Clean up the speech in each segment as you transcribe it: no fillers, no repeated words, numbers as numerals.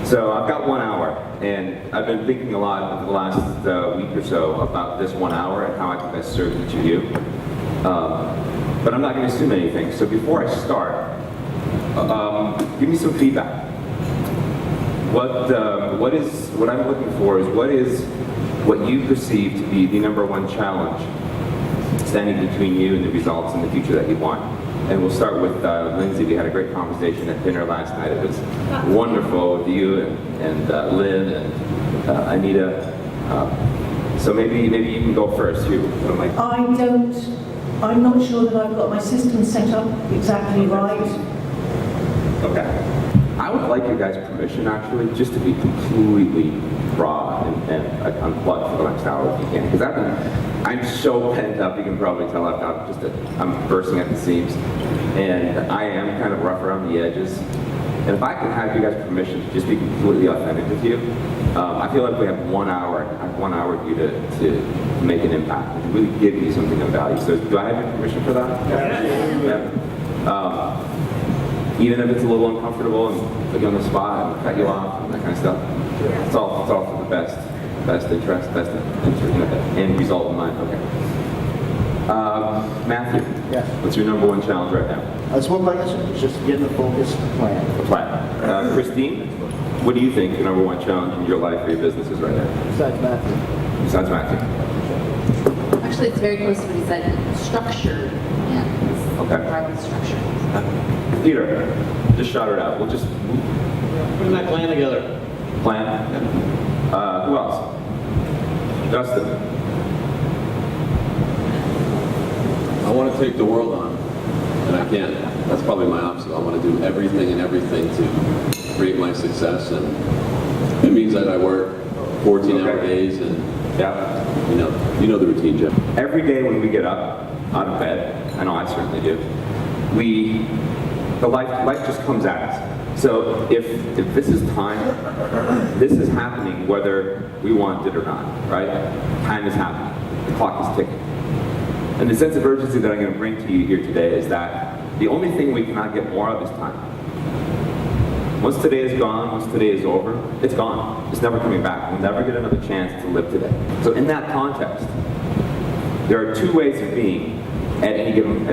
So I've got 1 hour, and I've been thinking a lot over the last week or so about this 1 hour and how I can best serve each of you. But I'm not going to assume anything. So before I start, give me some feedback. What I'm looking for is what you perceive to be the #1 challenge standing between you and the results in the future that you want. And we'll start with Lindsay. We had a great conversation at dinner last night. It was wonderful with you and Lynn and Anita. So maybe you can go first. I'm not sure that I've got my system set up exactly right. Okay. I would like your guys' permission, actually, just to be completely raw and unplugged for the next hour if you can. Because I'm so pent up, you can probably tell I'm bursting at the seams. And I am kind of rough around the edges. And if I can have you guys' permission to just be completely authentic with you, I feel like we have 1 hour. I have 1 hour with you to make an impact, to really give you something of value. So do I have your permission for that? Yeah. Even if it's a little uncomfortable and put you on the spot and cut you off and that kind of stuff, it's all for the best interest, end result in mind. Okay. Matthew. Yes. What's your #1 challenge right now? That's what my answer is, just getting a focused plan. A plan. Christine, what do you think the #1 challenge in your life or your business is right now? Besides Matthew. Besides Matthew. Actually, it's very close to what he said. Structure. Yeah. Okay. Private structure. Peter, just shout it out. We'll just putting that plan together. Plan. Who else? Justin. I want to take the world on, and I can't. That's probably my opposite. I want to do everything to create my success, and it means that I work 14-hour days, and you know the routine, Jeff. Every day when we get up out of bed, I know I certainly do, life just comes at us. So if this is time, this is happening whether we want it or not, right? Time is happening. The clock is ticking. And the sense of urgency that I'm going to bring to you here today is that the only thing we cannot get more of is time. Once today is gone, once today is over, it's gone. It's never coming back. We'll never get another chance to live today. So in that context, there are 2 ways of being at any given,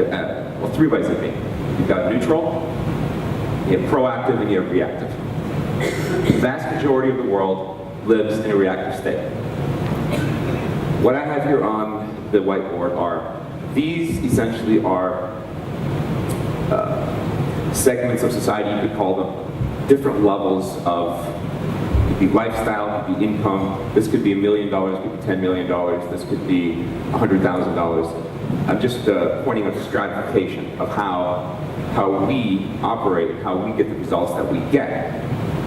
3 ways of being. You've got neutral, you have proactive, and you have reactive. The vast majority of the world lives in a reactive state. What I have here on the whiteboard these essentially are segments of society, you could call them, different levels of, it could be lifestyle, it could be income, this could be $1 million, it could be $10 million, this could be $100,000. I'm just pointing out the stratification of how we operate, how we get the results that we get.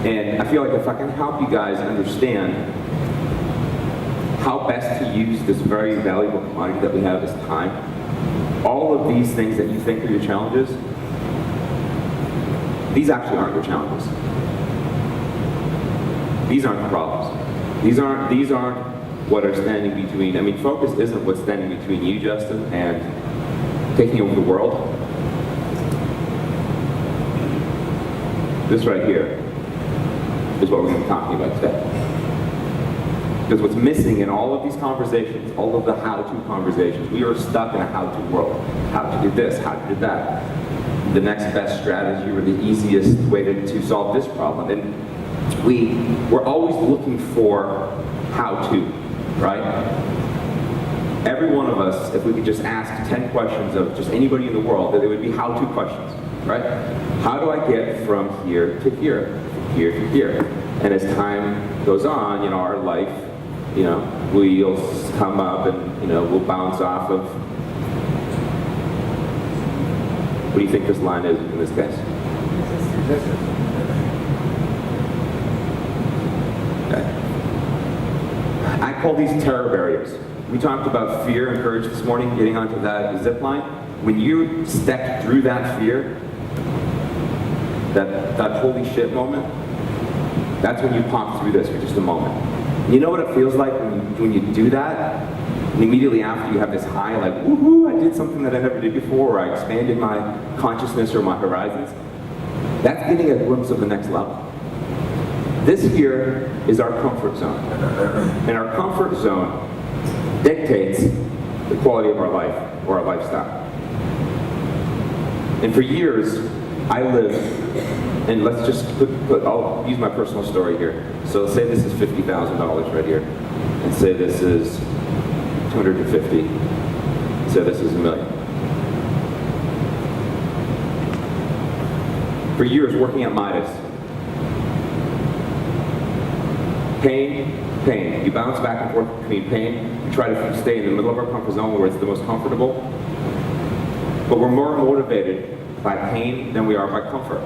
And I feel like if I can help you guys understand how best to use this very valuable commodity that we have is time, all of these things that you think are your challenges, these actually aren't your challenges. These aren't the problems. These aren't what are standing between, focus isn't what's standing between you, Justin, and taking over the world. This right here is what we're going to be talking about today. Because what's missing in all of these conversations, all of the how-to conversations, we are stuck in a how-to world. How to do this, how to do that. The next best strategy or the easiest way to solve this problem. And we're always looking for how-to, right? Every one of us, if we could just ask 10 questions of just anybody in the world, that they would be how-to questions, right? How do I get from here to here, from here to here? And as time goes on, our life, we'll come up and, we'll bounce off of, what do you think this line is in this case? Okay. I call these terror barriers. We talked about fear and courage this morning, getting onto that zip line. When you step through that fear, that holy shit moment, that's when you pop through this for just a moment. You know what it feels like when you do that? And immediately after you have this high, like, woohoo, I did something that I never did before, or I expanded my consciousness or my horizons. That's getting a glimpse of the next level. This here is our comfort zone. And our comfort zone dictates the quality of our life or our lifestyle. And for years, I lived, and let's just I'll use my personal story here. So let's say this is $50,000 right here, and say this is 250, say this is $1 million. For years, working at Midas, pain, pain. You bounce back and forth between pain. We try to stay in the middle of our comfort zone where it's the most comfortable. But we're more motivated by pain than we are by comfort.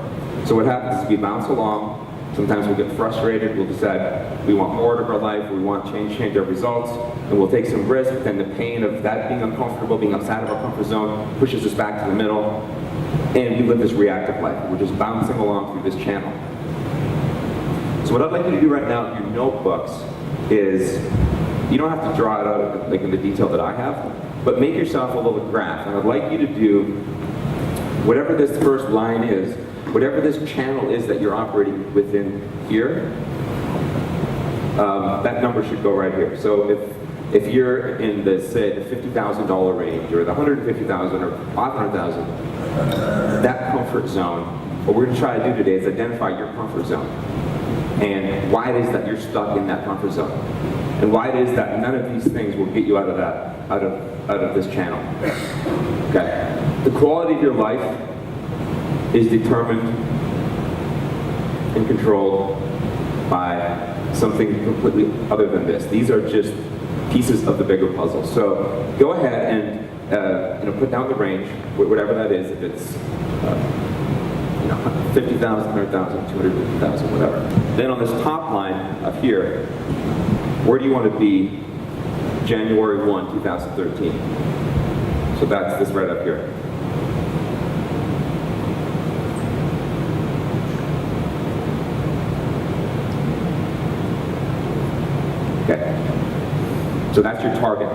So what happens is we bounce along. Sometimes we'll get frustrated. We'll decide we want more out of our life. We want change our results. And we'll take some risk. But then the pain of that being uncomfortable, being outside of our comfort zone, pushes us back to the middle. And we live this reactive life. We're just bouncing along through this channel. So what I'd like you to do right now in your notebooks is, you don't have to draw it out like in the detail that I have, but make yourself a little graph. And I'd like you to do whatever this first line is, whatever this channel is that you're operating within here, that number should go right here. So if you're in the, say, the $50,000 range, or the $150,000 or $500,000, that comfort zone, what we're going to try to do today is identify your comfort zone and why it is that you're stuck in that comfort zone, and why it is that none of these things will get you out of that, out of this channel. Okay. The quality of your life is determined and controlled by something completely other than this. These are just pieces of the bigger puzzle. So go ahead and put down the range, whatever that is. If it's 50,000, 100,000, 250,000, whatever. Then on this top line up here, where do you want to be January 1, 2013? So that's this right up here. Okay. So that's your target.